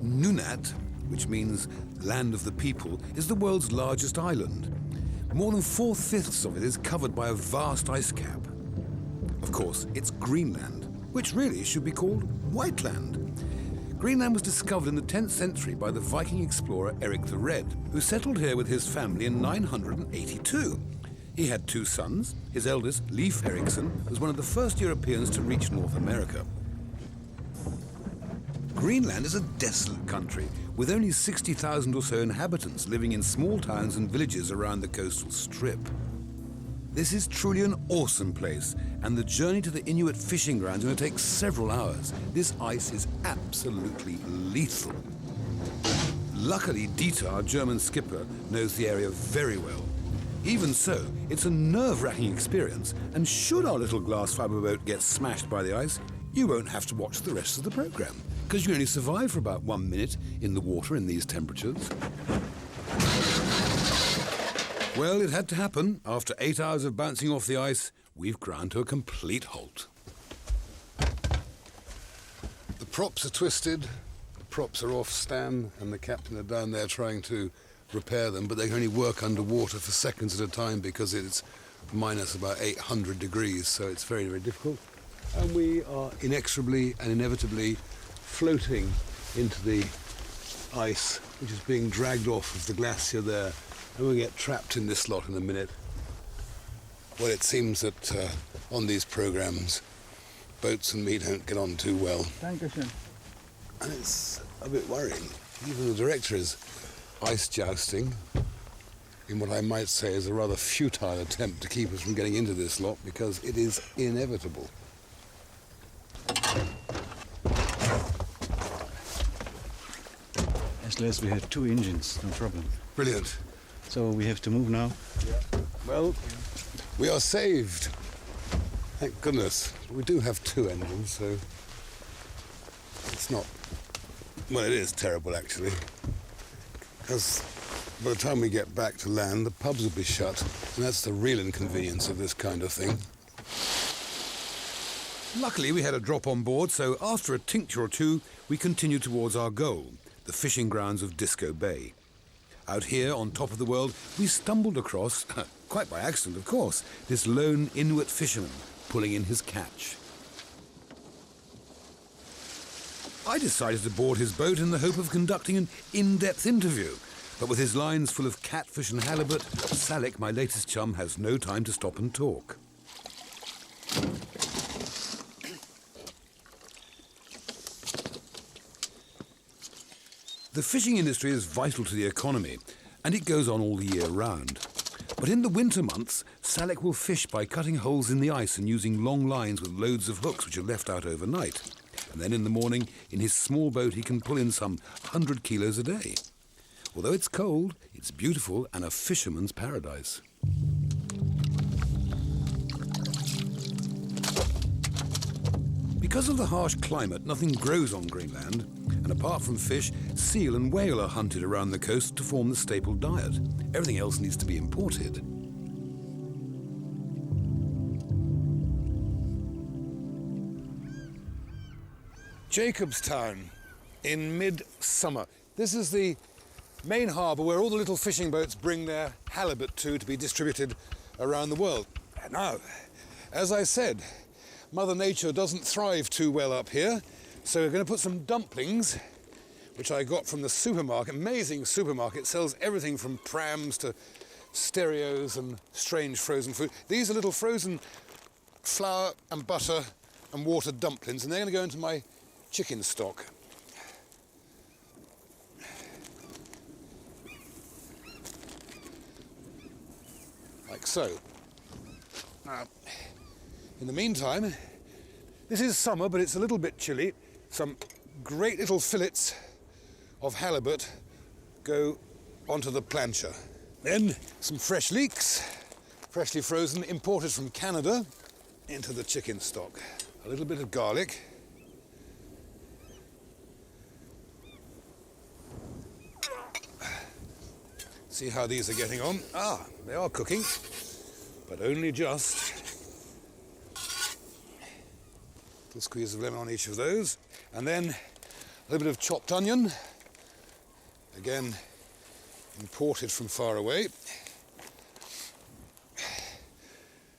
Nuuk, which means land of the people, is the world's largest island. More than 4/5 of it is covered by a vast ice cap. Of course, it's Greenland, which really should be called Whiteland. Greenland was discovered in the 10th century by the Viking explorer Eric the Red, who settled here with his family in 982. He had 2 sons. His eldest, Leif Erikson, was one of the first Europeans to reach North America. Greenland is a desolate country, with only 60,000 or so inhabitants living in small towns and villages around the coastal strip. This is truly an awesome place, and the journey to the Inuit fishing grounds is going to take several hours. This ice is absolutely lethal. Luckily, Dieter, our German skipper, knows the area very well. Even so, it's a nerve-wracking experience, and should our little glass fibre boat get smashed by the ice, you won't have to watch the rest of the programme, because you only survive for about 1 minute in the water in these temperatures. Well, it had to happen. After 8 hours of bouncing off the ice, we've ground to a complete halt. The props are twisted, the props are off Stan and the captain are down there trying to repair them, but they can only work underwater for seconds at a time because it's minus about 800 degrees, so it's very, very difficult. And we are inexorably and inevitably floating into the ice, which is being dragged off of the glacier there, and we'll get trapped in this lot in a minute. Well, it seems that on these programs, boats and me don't get on too well. Dankeschön. And it's a bit worrying. Even the director is ice jousting in what I might say is a rather futile attempt to keep us from getting into this lot, because it is inevitable. As long as we have 2 engines, no problem. Brilliant. So we have to move now? Yeah. Well, we are saved. Thank goodness. We do have 2 engines, so it's not... Well, it is terrible, actually. Because by the time we get back to land, the pubs will be shut, and that's the real inconvenience of this kind of thing. Luckily, we had a drop on board, so after a tincture or 2, we continued towards our goal, the fishing grounds of Disco Bay. Out here, on top of the world, we stumbled across, quite by accident of course, this lone Inuit fisherman pulling in his catch. I decided to board his boat in the hope of conducting an in-depth interview, but with his lines full of catfish and halibut, Salik, my latest chum, has no time to stop and talk. The fishing industry is vital to the economy, and it goes on all the year round. But in the winter months, Salik will fish by cutting holes in the ice and using long lines with loads of hooks which are left out overnight. And then in the morning, in his small boat, he can pull in some 100 kilos a day. Although it's cold, it's beautiful and a fisherman's paradise. Because of the harsh climate, nothing grows on Greenland, and apart from fish, seal and whale are hunted around the coast to form the staple diet. Everything else needs to be imported. Jacobstown in mid-summer. This is the main harbour where all the little fishing boats bring their halibut to be distributed around the world. Now, as I said, Mother Nature doesn't thrive too well up here, so we're going to put some dumplings, which I got from the supermarket. Amazing supermarket, sells everything from prams to stereos and strange frozen food. These are little frozen flour and butter and water dumplings, and they're going to go into my chicken stock. Like so. Now, in the meantime, this is summer, but it's a little bit chilly. Some great little fillets of halibut go onto the plancha. Then some fresh leeks, freshly frozen, imported from Canada, into the chicken stock. A little bit of garlic. See how these are getting on. Ah, they are cooking, but only just. Little squeeze of lemon on each of those. And then a little bit of chopped onion. Again, imported from far away.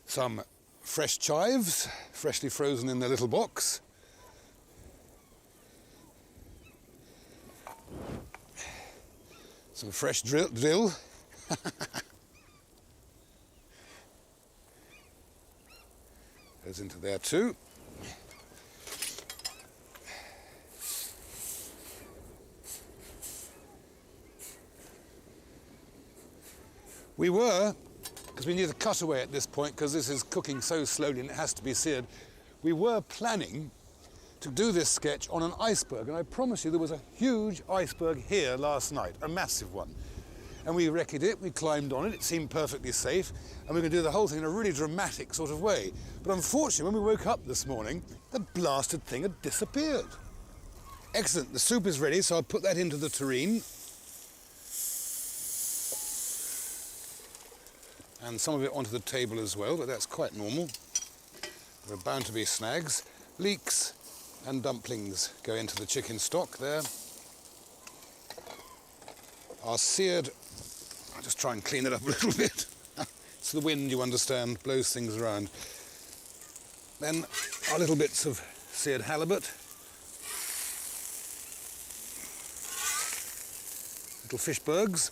Some fresh chives, freshly frozen in their little box. Some fresh dill. Goes into there too. We were, because we need a cutaway at this point, because this is cooking so slowly and it has to be seared, we were planning to do this sketch on an iceberg, and I promise you there was a huge iceberg here last night, a massive one. And we recce'd it, we climbed on it, it seemed perfectly safe, and we were going to do the whole thing in a really dramatic sort of way. But unfortunately, when we woke up this morning, the blasted thing had disappeared. Excellent, the soup is ready, so I'll put that into the tureen. And some of it onto the table as well, but that's quite normal. There are bound to be snags. Leeks and dumplings go into the chicken stock there. Our seared, I'll just try and clean it up a little bit. It's the wind, you understand, blows things around. Then our little bits of seared halibut. Little fish bergs.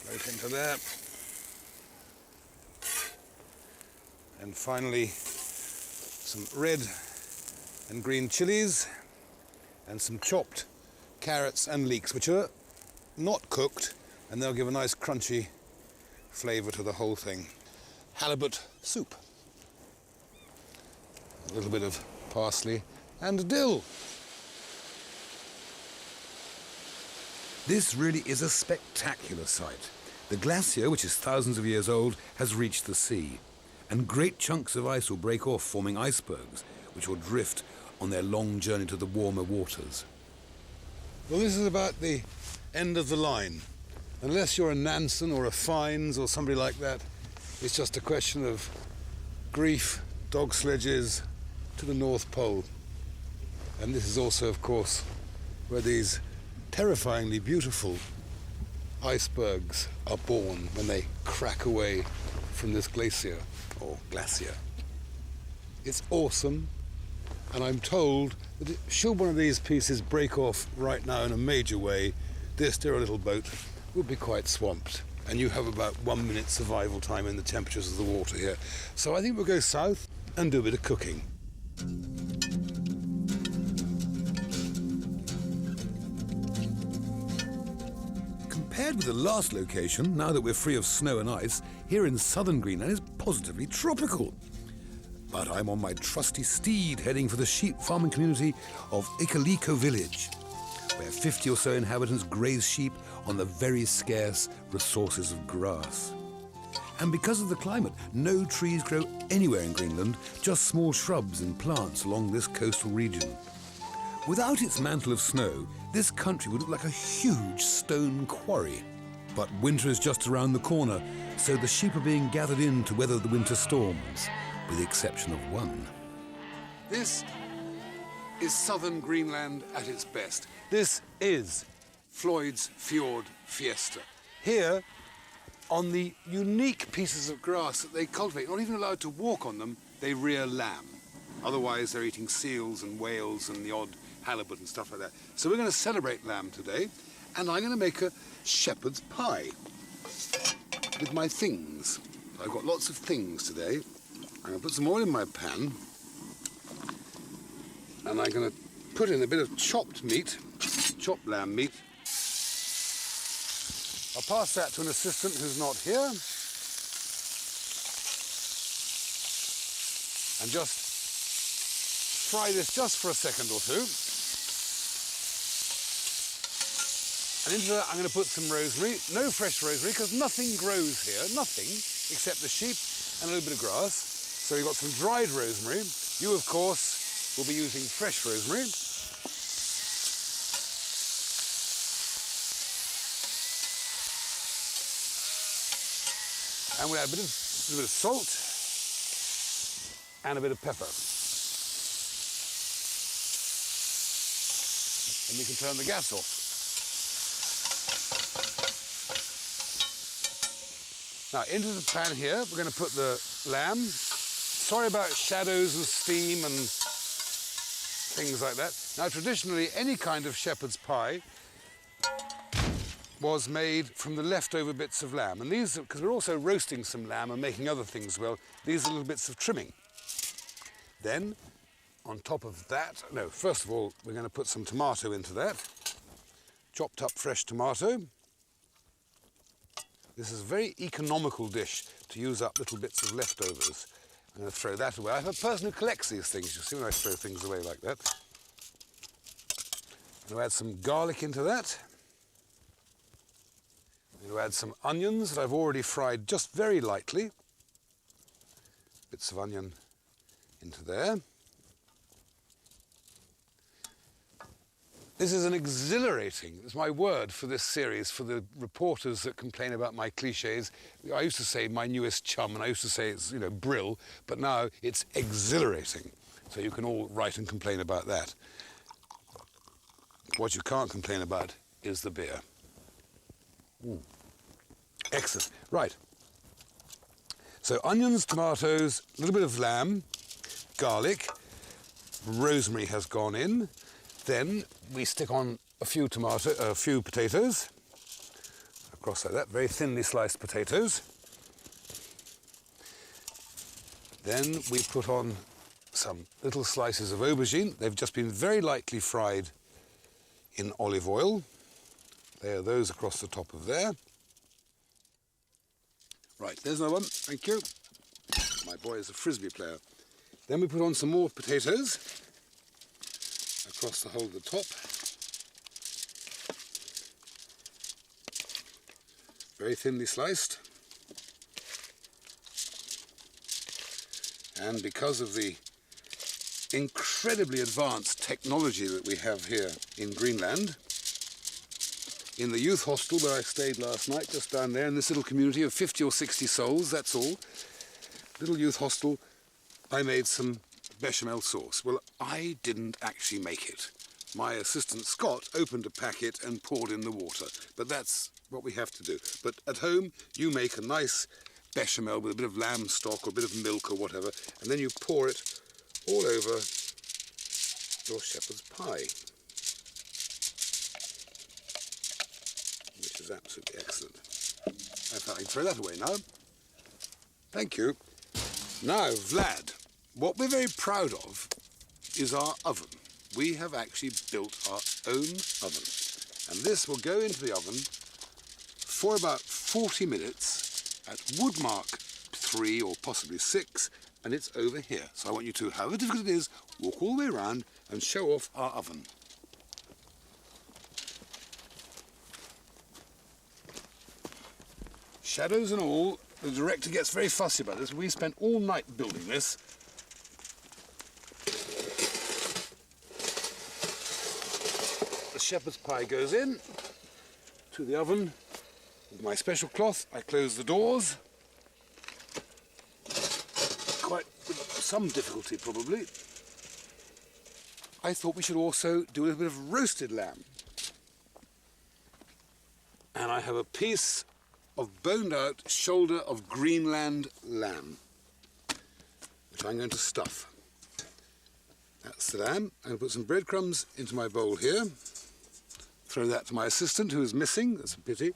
Float into there. And finally, some red and green chilies and some chopped carrots and leeks, which are not cooked, and they'll give a nice crunchy flavour to the whole thing. Halibut soup. A little bit of parsley and dill. This really is a spectacular sight. The glacier, which is thousands of years old, has reached the sea, and great chunks of ice will break off, forming icebergs, which will drift on their long journey to the warmer waters. Well, this is about the end of the line. Unless you're a Nansen or a Fynes or somebody like that, it's just a question of grief, dog sledges to the North Pole. And this is also, of course, where these terrifyingly beautiful icebergs are born when they crack away from this glacier, or glacier. It's awesome, and I'm told that should one of these pieces break off right now in a major way, this dear little boat will be quite swamped, and you have about 1 minute survival time in the temperatures of the water here. So I think we'll go south and do a bit of cooking. Compared with the last location, now that we're free of snow and ice, here in southern Greenland is positively tropical. But I'm on my trusty steed heading for the sheep farming community of Ikaliko village, where 50 or so inhabitants graze sheep on the very scarce resources of grass. And because of the climate, no trees grow anywhere in Greenland, just small shrubs and plants along this coastal region. Without its mantle of snow, this country would look like a huge stone quarry. But winter is just around the corner, so the sheep are being gathered in to weather the winter storms, with the exception of one. This is southern Greenland at its best. This is Floyd's Fjord Fiesta. Here, on the unique pieces of grass that they cultivate, not even allowed to walk on them, they rear lamb. Otherwise, they're eating seals and whales and the odd halibut and stuff like that. So we're going to celebrate lamb today, and I'm going to make a shepherd's pie with my things. I've got lots of things today. I'm going to put some oil in my pan, and I'm going to put in a bit of chopped meat, chopped lamb meat. I'll pass that to an assistant who's not here. and just fry this just for a second or two. And into that I'm going to put some rosemary. No fresh rosemary because nothing grows here, nothing except the sheep and a little bit of grass. So we've got some dried rosemary. You, of course, will be using fresh rosemary. And we'll add a little bit of salt and a bit of pepper. And we can turn the gas off. Now, into the pan here, we're going to put the lamb. Sorry about shadows and steam and things like that. Now, traditionally, any kind of shepherd's pie was made from the leftover bits of lamb. And these, because we're also roasting some lamb and making other things well, these are little bits of trimming. Then, on top of that, no, first of all, we're going to put some tomato into that. Chopped up fresh tomato. This is a very economical dish to use up little bits of leftovers. I'm going to throw that away. I'm a person who collects these things, you see, when I throw things away like that. I'm going to add some garlic into that. I'm going to add some onions that I've already fried just very lightly. Bits of onion into there. This is an exhilarating, it's my word for this series, for the reporters that complain about my cliches. I used to say my newest chum, and I used to say it's, brill, but now it's exhilarating. So you can all write and complain about that. What you can't complain about is the beer. Excellent. Right. So onions, tomatoes, a little bit of lamb, garlic, rosemary has gone in. Then we stick on a few potatoes, across like that, very thinly sliced potatoes. Then we put on some little slices of aubergine. They've just been very lightly fried in olive oil. Layer those across the top of there. Right, there's another one, thank you. My boy is a frisbee player. Then we put on some more potatoes across the whole of the top. Very thinly sliced. And because of the incredibly advanced technology that we have here in Greenland, in the youth hostel where I stayed last night, just down there in this little community of 50 or 60 souls, that's all, little youth hostel, I made some bechamel sauce. Well, I didn't actually make it. My assistant Scott opened a packet and poured in the water, but that's what we have to do. But at home, you make a nice bechamel with a bit of lamb stock or a bit of milk or whatever, and then you pour it all over your shepherd's pie, which is absolutely excellent. I can throw that away now. Thank you. Now, Vlad, what we're very proud of is our oven. We have actually built our own oven. And this will go into the oven for about 40 minutes at wood mark 3 or possibly 6, and it's over here. So I want you to, however difficult it is, walk all the way around and show off our oven. Shadows and all, the director gets very fussy about this. We spent all night building this. The shepherd's pie goes in to the oven. With my special cloth, I close the doors. Quite with some difficulty, probably. I thought we should also do a little bit of roasted lamb. And I have a piece of boned out shoulder of Greenland lamb, which I'm going to stuff. That's the lamb. I'm going to put some breadcrumbs into my bowl here. Throw that to my assistant, who is missing. That's a pity.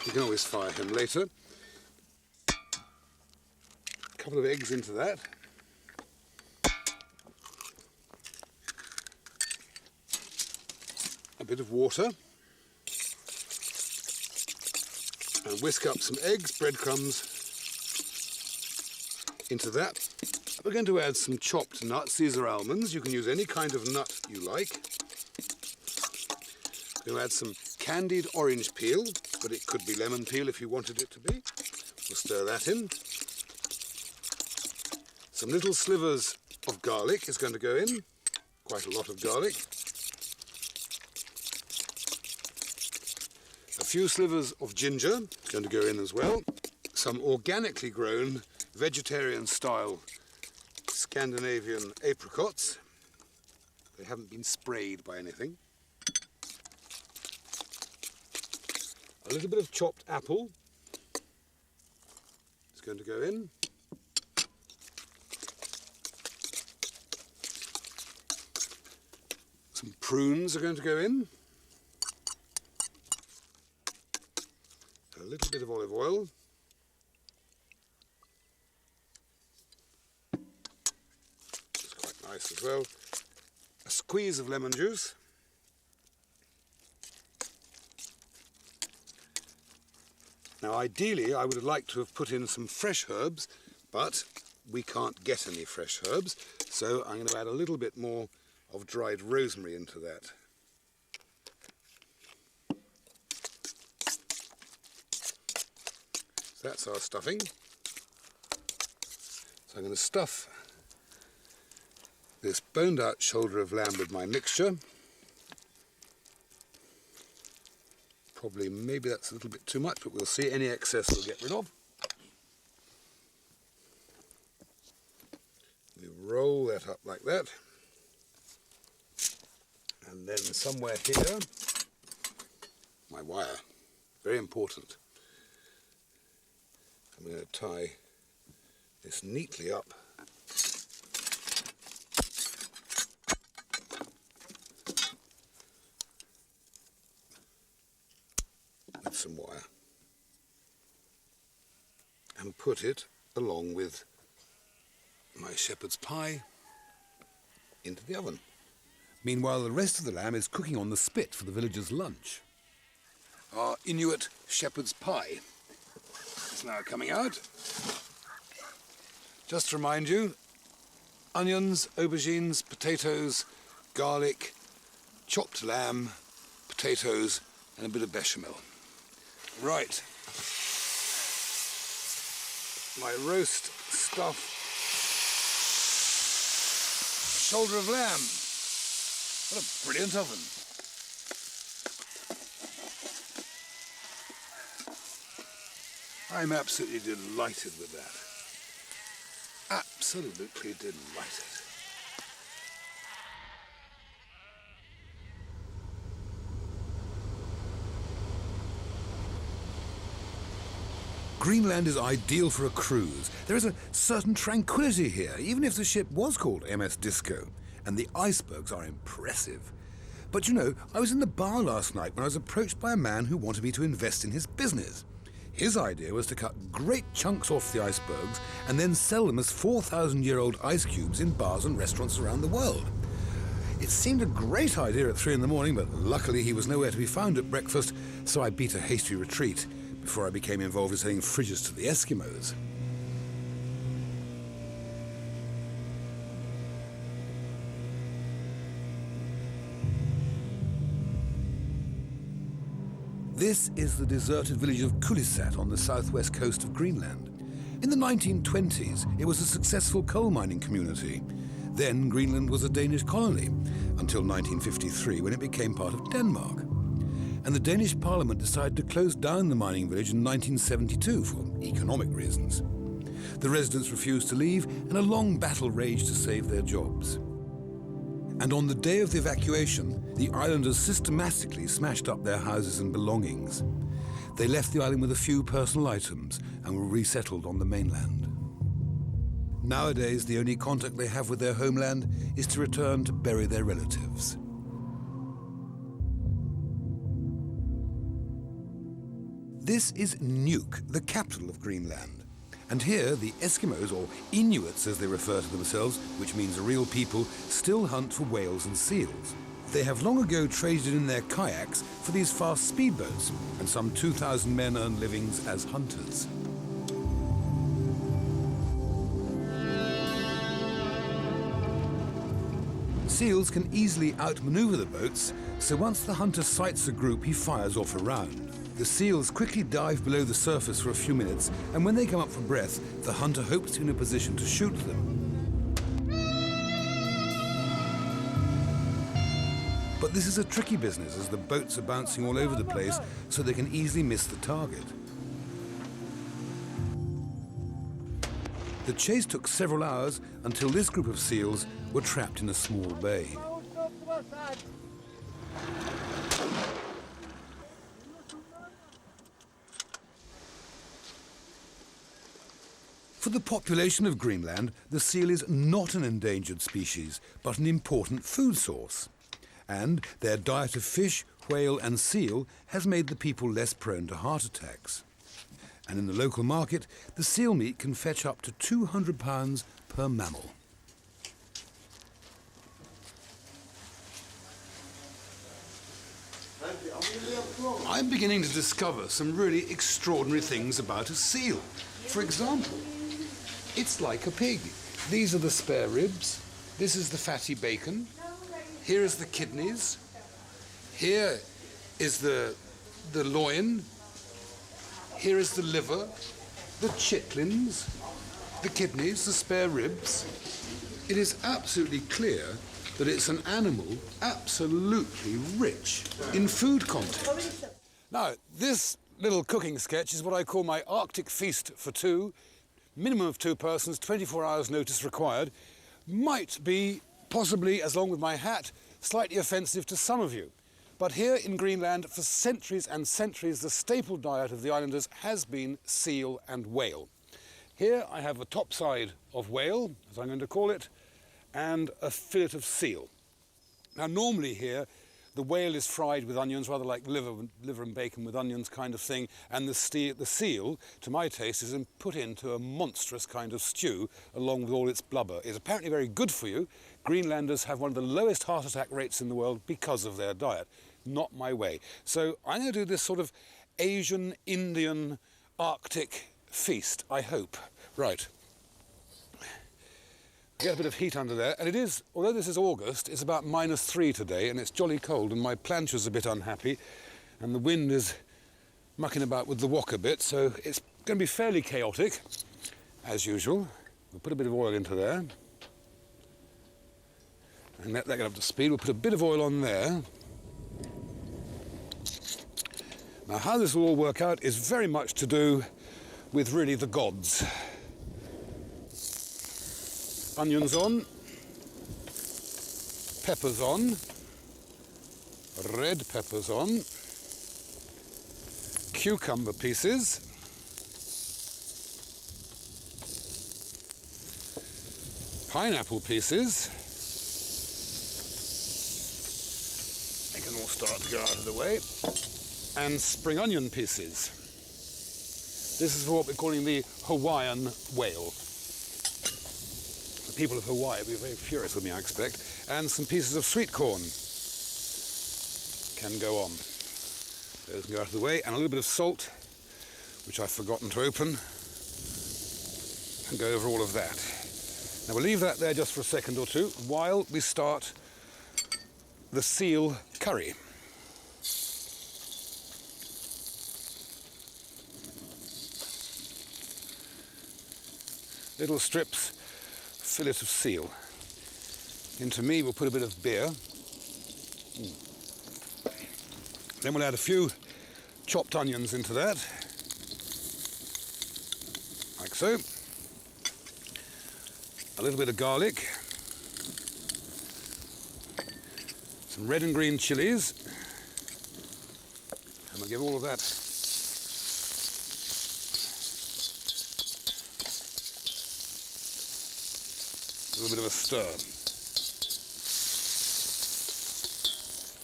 You can always fire him later. A couple of eggs into that. A bit of water. And whisk up some eggs, breadcrumbs into that. We're going to add some chopped nuts. These are almonds. You can use any kind of nut you like. We're going to add some candied orange peel, but it could be lemon peel if you wanted it to be. We'll stir that in. Some little slivers of garlic is going to go in. Quite a lot of garlic. A few slivers of ginger is going to go in as well. Some organically grown, vegetarian-style Scandinavian apricots. They haven't been sprayed by anything. A little bit of chopped apple is going to go in. Some prunes are going to go in. A little bit of olive oil. It's quite nice as well. A squeeze of lemon juice. Now ideally I would have liked to have put in some fresh herbs, but we can't get any fresh herbs, so I'm going to add a little bit more of dried rosemary into that. So that's our stuffing. So I'm going to stuff this boned out shoulder of lamb with my mixture. Probably, maybe that's a little bit too much, but we'll see. Any excess we'll get rid of. We roll that up like that. And then somewhere here, my wire, very important. I'm going to tie this neatly up. With some wire. And put it along with my shepherd's pie into the oven. Meanwhile, the rest of the lamb is cooking on the spit for the villagers' lunch. Our Inuit shepherd's pie is now coming out. Just to remind you, onions, aubergines, potatoes, garlic, chopped lamb, potatoes, and a bit of bechamel. Right. My roast stuff shoulder of lamb. What a brilliant oven. I'm absolutely delighted with that. Absolutely delighted. Greenland is ideal for a cruise. There is a certain tranquility here, even if the ship was called MS Disco. And the icebergs are impressive. But you know, I was in the bar last night when I was approached by a man who wanted me to invest in his business. His idea was to cut great chunks off the icebergs and then sell them as 4,000-year-old ice cubes in bars and restaurants around the world. It seemed a great idea at 3 in the morning, but luckily he was nowhere to be found at breakfast, so I beat a hasty retreat before I became involved in selling fridges to the Eskimos. This is the deserted village of Qullissat on the southwest coast of Greenland. In the 1920s, it was a successful coal mining community. Then Greenland was a Danish colony, until 1953 when it became part of Denmark. And the Danish Parliament decided to close down the mining village in 1972 for economic reasons. The residents refused to leave, and a long battle raged to save their jobs. And on the day of the evacuation, the islanders systematically smashed up their houses and belongings. They left the island with a few personal items and were resettled on the mainland. Nowadays, the only contact they have with their homeland is to return to bury their relatives. This is Nuuk, the capital of Greenland. And here, the Eskimos, or Inuits as they refer to themselves, which means real people, still hunt for whales and seals. They have long ago traded in their kayaks for these fast speedboats, and some 2,000 men earn livings as hunters. seals can easily outmaneuver the boats, so once the hunter sights a group, he fires off a round. The seals quickly dive below the surface for a few minutes, and when they come up for breath, the hunter hopes to be in a position to shoot them. But this is a tricky business, as the boats are bouncing all over the place, so they can easily miss the target. The chase took several hours until this group of seals were trapped in a small bay. For the population of Greenland, the seal is not an endangered species, but an important food source. And their diet of fish, whale and seal has made the people less prone to heart attacks. And in the local market, the seal meat can fetch up to £200 per mammal. I'm beginning to discover some really extraordinary things about a seal. For example, it's like a pig. These are the spare ribs. This is the fatty bacon. Here is the kidneys. Here is the loin. Here is the liver, the chitlins, the kidneys, the spare ribs. It is absolutely clear that it's an animal absolutely rich in food content. Now, this little cooking sketch is what I call my Arctic feast for two. Minimum of 2 persons, 24 hours notice required. Might be, possibly, as long with my hat, slightly offensive to some of you. But here in Greenland, for centuries and centuries, the staple diet of the islanders has been seal and whale. Here I have a topside of whale, as I'm going to call it, and a fillet of seal. Now, normally here, the whale is fried with onions, rather like liver and bacon with onions kind of thing, and the seal, to my taste, is put into a monstrous kind of stew along with all its blubber. It's apparently very good for you. Greenlanders have one of the lowest heart attack rates in the world because of their diet. Not my way. So I'm going to do this sort of Asian, Indian, Arctic feast, I hope. Right. Get a bit of heat under there, and it is, although this is August, it's about -3 today, and it's jolly cold, and my plancher's a bit unhappy, and the wind is mucking about with the wok a bit, so it's going to be fairly chaotic, as usual. We'll put a bit of oil into there, and let that get up to speed. We'll put a bit of oil on there. Now, how this will all work out is very much to do with really the gods. Onions on, peppers on, red peppers on, cucumber pieces, pineapple pieces. They can all start to go out of the way. And spring onion pieces. This is what we're calling the Hawaiian whale. The people of Hawaii will be very furious with me, I expect. And some pieces of sweet corn can go on. Those can go out of the way. And a little bit of salt, which I've forgotten to open, and go over all of that. Now we'll leave that there just for a second or two while we start the seal curry. Little strips, fillet of seal. Into me we'll put a bit of beer. Then we'll add a few chopped onions into that, like so. A little bit of garlic. Some red and green chilies. And we'll give all of that a little bit of a stir.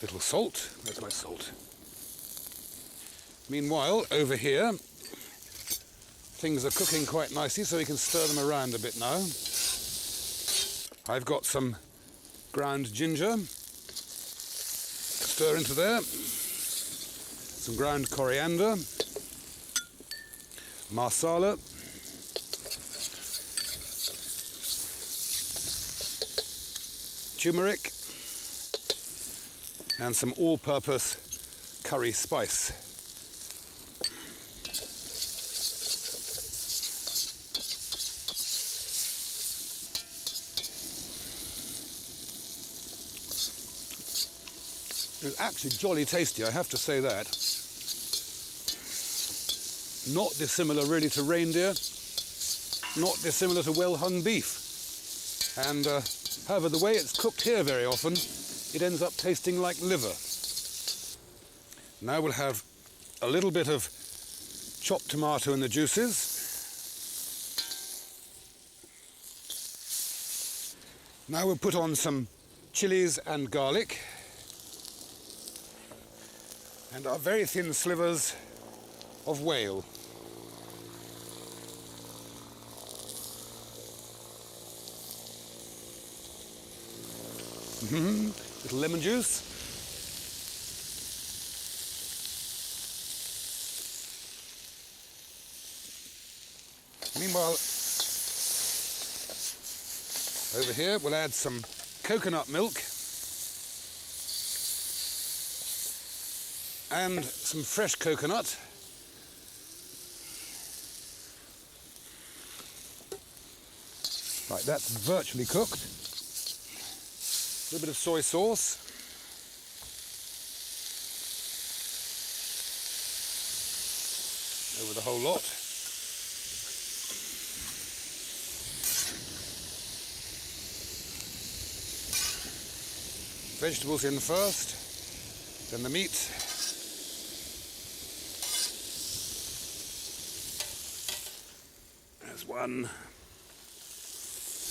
Little salt. Where's my salt? Meanwhile, over here, things are cooking quite nicely, so we can stir them around a bit now. I've got some ground ginger. Stir into there. Some ground coriander. Marsala. Turmeric, and some all-purpose curry spice. It's actually jolly tasty, I have to say that. Not dissimilar really to reindeer, not dissimilar to well-hung beef. And however, the way it's cooked here very often, it ends up tasting like liver. Now we'll have a little bit of chopped tomato in the juices. Now we'll put on some chilies and garlic. And our very thin slivers of whale. Little lemon juice. Meanwhile, over here we'll add some coconut milk and some fresh coconut. Right, that's virtually cooked. A little bit of soy sauce. Over the whole lot. Vegetables in first, then the meat. There's one.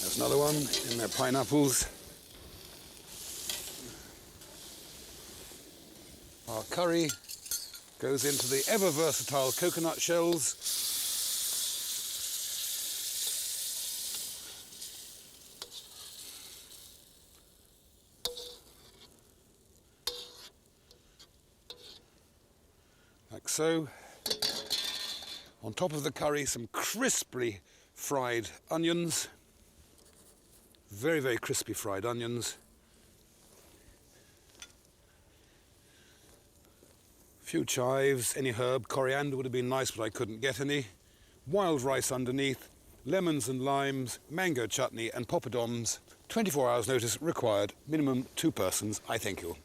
There's another one in their pineapples. Our curry goes into the ever-versatile coconut shells. Like so. On top of the curry, some crisply fried onions. Very, very crispy fried onions. A few chives, any herb, coriander would have been nice, but I couldn't get any. Wild rice underneath, lemons and limes, mango chutney and poppadoms. 24 hours notice required, minimum 2 persons. I thank you.